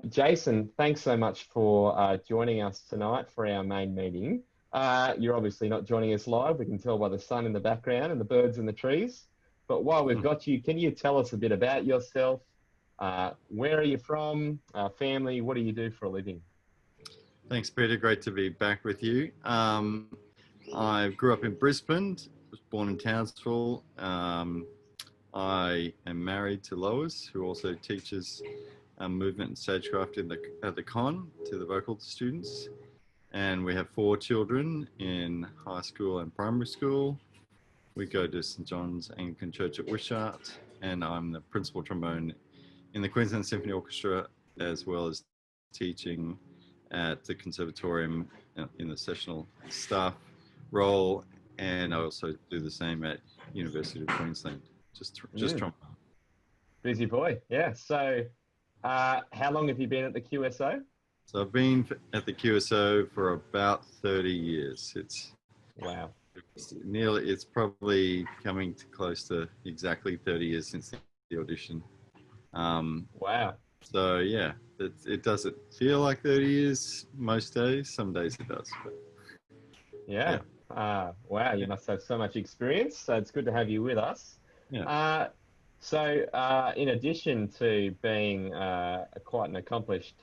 Jason, thanks so much for joining us tonight for our main meeting. You're obviously not joining us live. We can tell by the sun in the background and the birds in the trees. But while we've got you, can you tell us a bit about yourself? Where are you from? Family? What do you do for a living? Thanks, Peter. Great to be back with you. I grew up in Brisbane, was born in Townsville. I am married to Lois, who also teaches movement and stagecraft at the con to the vocal students. And we have 4 children in high school and primary school. We go to St John's Anglican Church at Wishart, and I'm the principal trombone in the Queensland Symphony Orchestra, as well as teaching at the Conservatorium in the sessional staff role, and I also do the same at University of Queensland, just trombone. Busy boy, yeah. So how long have you been at the QSO? So I've been at the QSO for about 30 years. Wow. It's probably coming to close to exactly 30 years since the audition. Wow. So yeah, it doesn't feel like 30 years most days. Some days it does. But, yeah. Wow, you must have so much experience. So it's good to have you with us. Yeah. So in addition to being quite an accomplished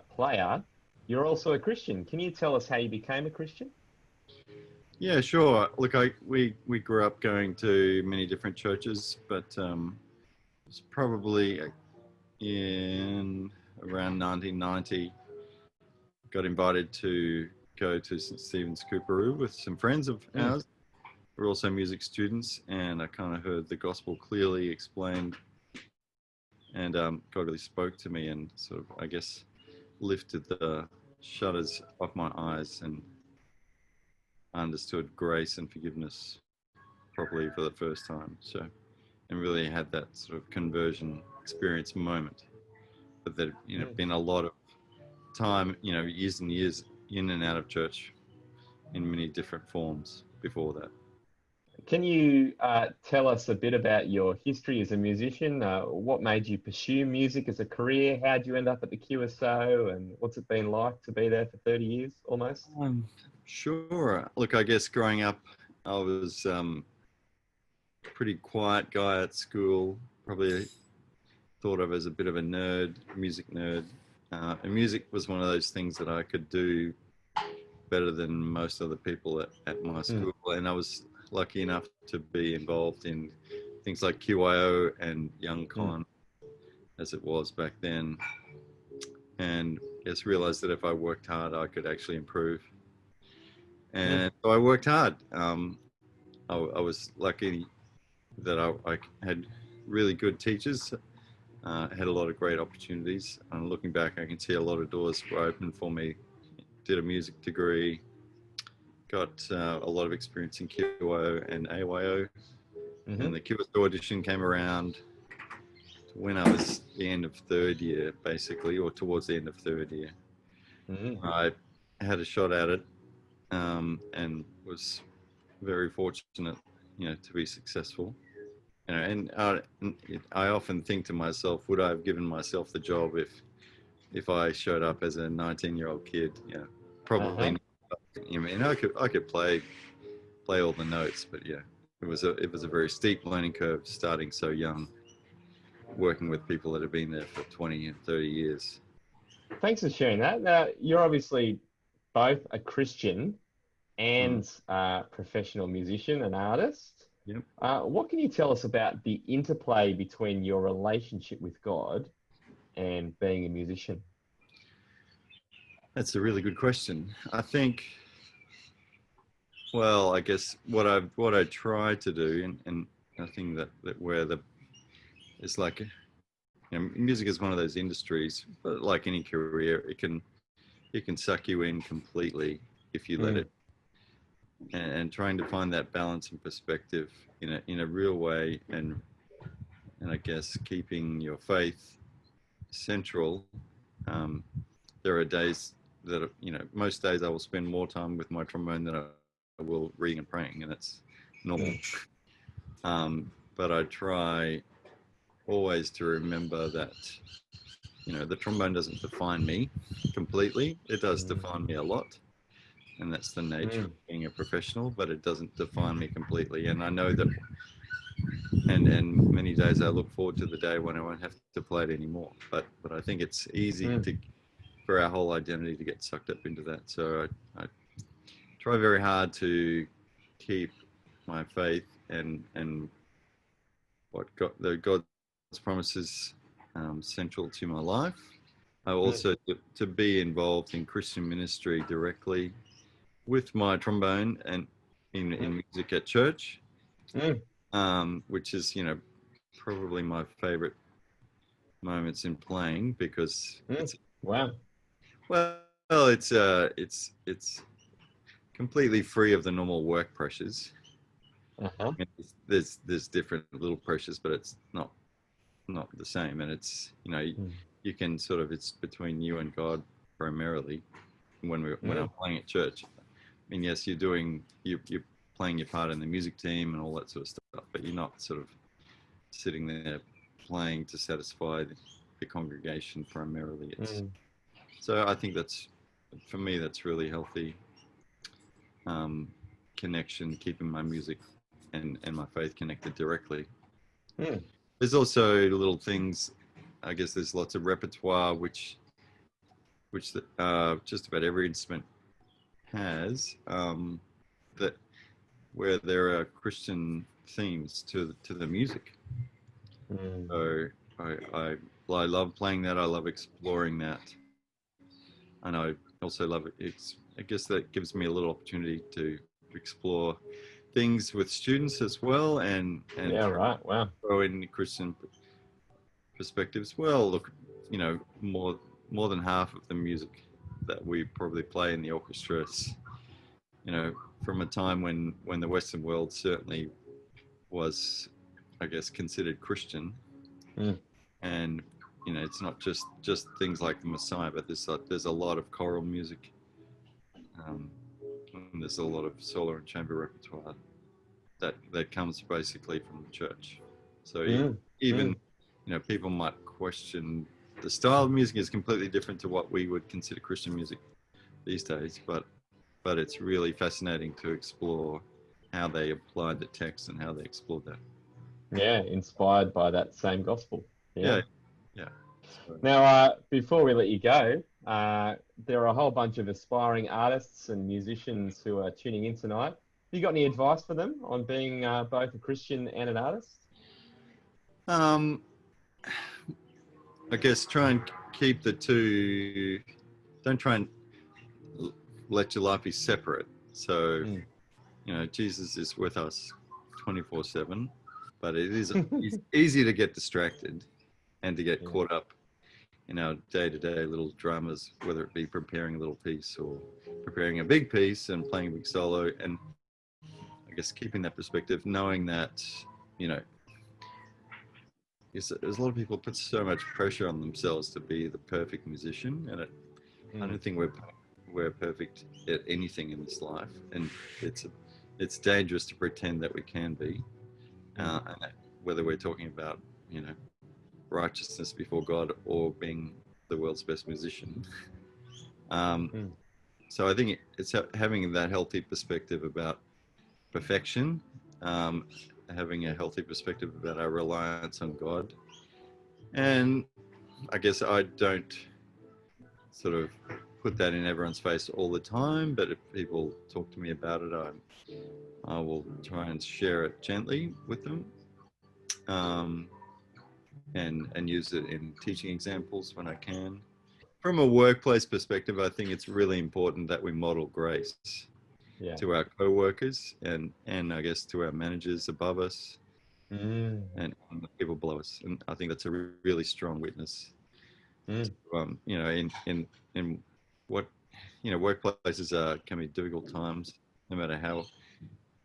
player, you're also a Christian. Can you tell us how you became a Christian? Yeah, sure. Look, we grew up going to many different churches, but it's probably in around 1990, got invited to go to St Stephen's Cooperoo with some friends of ours. We're also music students, and I kind of heard the gospel clearly explained, and God really spoke to me and sort of, I guess, lifted the shutters off my eyes, and I understood grace and forgiveness properly for the first time. So, and really had that sort of conversion experience moment. But there'd been a lot of time, years and years in and out of church in many different forms before that. Can you tell us a bit about your history as a musician? What made you pursue music as a career? How did you end up at the QSO? And what's it been like to be there for 30 years almost? Sure. Look, I guess growing up, I was a pretty quiet guy at school, probably thought of as a bit of a nerd, music nerd. And music was one of those things that I could do better than most other people at my school. And I was lucky enough to be involved in things like QIO and Young Con, as it was back then. And just realized that if I worked hard, I could actually improve. And so I worked hard. I was lucky that I had really good teachers, had a lot of great opportunities. And looking back, I can see a lot of doors were open for me. Did a music degree, got a lot of experience in QIO and AYO. And the QSO audition came around when I was the end of third year, basically, or towards the end of third year. I had a shot at it, and was very fortunate, to be successful. And I often think to myself, would I have given myself the job if I showed up as a 19-year-old kid? Probably not. I could play all the notes, but yeah, it was a very steep learning curve starting so young, working with people that have been there for 20 and 30 years. Thanks for sharing that. Now, you're obviously both a Christian and a professional musician and artist. Yep. What can you tell us about the interplay between your relationship with God and being a musician? That's a really good question. I think, well, I guess what I try to do, and I think that where it's like, music is one of those industries, but like any career, it can suck you in completely if you let it. And trying to find that balance and perspective in a real way, and I guess keeping your faith central. There are days that most days I will spend more time with my trombone than I will reading and praying, and normal. But I try always to remember that, the trombone doesn't define me completely. It does define me a lot. And that's the nature of being a professional, but it doesn't define me completely. And I know that, and many days I look forward to the day when I won't have to play it anymore. But I think it's easy for our whole identity to get sucked up into that. So I try very hard to keep my faith and what God's promises central to my life. I also to be involved in Christian ministry directly with my trombone and in music at church, which is probably my favorite moments in playing, because it's it's completely free of the normal work pressures. There's different little pressures, but it's not the same. And it's you can sort of, it's between you and God primarily when I'm playing at church. I mean, yes, you're playing your part in the music team and all that sort of stuff, but you're not sort of sitting there playing to satisfy the congregation primarily. So I think for me that's really healthy connection, keeping my music and my faith connected directly. There's also little things. I guess there's lots of repertoire which just about every instrument has, that where there are Christian themes to the music. So I love playing that. I love exploring that, and I also love it. I guess that gives me a little opportunity to explore things with students as well, and throw in Christian perspectives. Well, look, more than half of the music that we probably play in the orchestra is, from a time when the Western world certainly was, I guess, considered Christian. And it's not just things like the Messiah, but there's a lot of choral music, and there's a lot of solo and chamber repertoire that comes basically from the church. So even people might question the style of music is completely different to what we would consider Christian music these days, but it's really fascinating to explore how they applied the text and how they explored that. Yeah, inspired by that same gospel. Yeah. So. Now, before we let you go, there are a whole bunch of aspiring artists and musicians who are tuning in tonight. Have you got any advice for them on being both a Christian and an artist? I guess try and keep the two. Don't try and let your life be separate. So, Jesus is with us 24/7, but it is easy to get distracted and to get caught up in our day-to-day little dramas, whether it be preparing a little piece or preparing a big piece and playing a big solo. And I guess keeping that perspective, knowing that, there's a lot of people put so much pressure on themselves to be the perfect musician, and I don't think we're perfect at anything in this life, and it's dangerous to pretend that we can be, and whether we're talking about righteousness before God or being the world's best musician. So I think it's having that healthy perspective about perfection, having a healthy perspective about our reliance on God. And I guess I don't sort of put that in everyone's face all the time, but if people talk to me about it, I will try and share it gently with them, and use it in teaching examples when I can. From a workplace perspective, I think it's really important that we model grace to our co-workers and I guess to our managers above us and the people below us. And I think that's a really strong witness. In what workplaces can be difficult times, no matter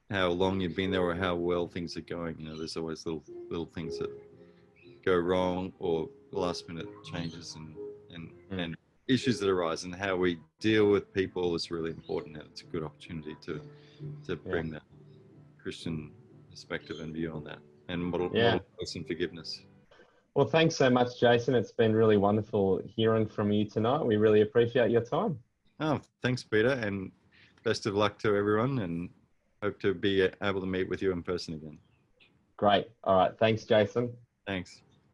how long you've been there or how well things are going. There's always little things that go wrong or last minute changes and issues that arise, and how we deal with people is really important, and it's a good opportunity to bring that. Christian perspective and view on that, and model grace and forgiveness. Well, thanks so much, Jason. It's been really wonderful hearing from you tonight. We really appreciate your time. Oh, thanks, Peter, and best of luck to everyone, and hope to be able to meet with you in person again. Great. All right. Thanks, Jason. Thanks.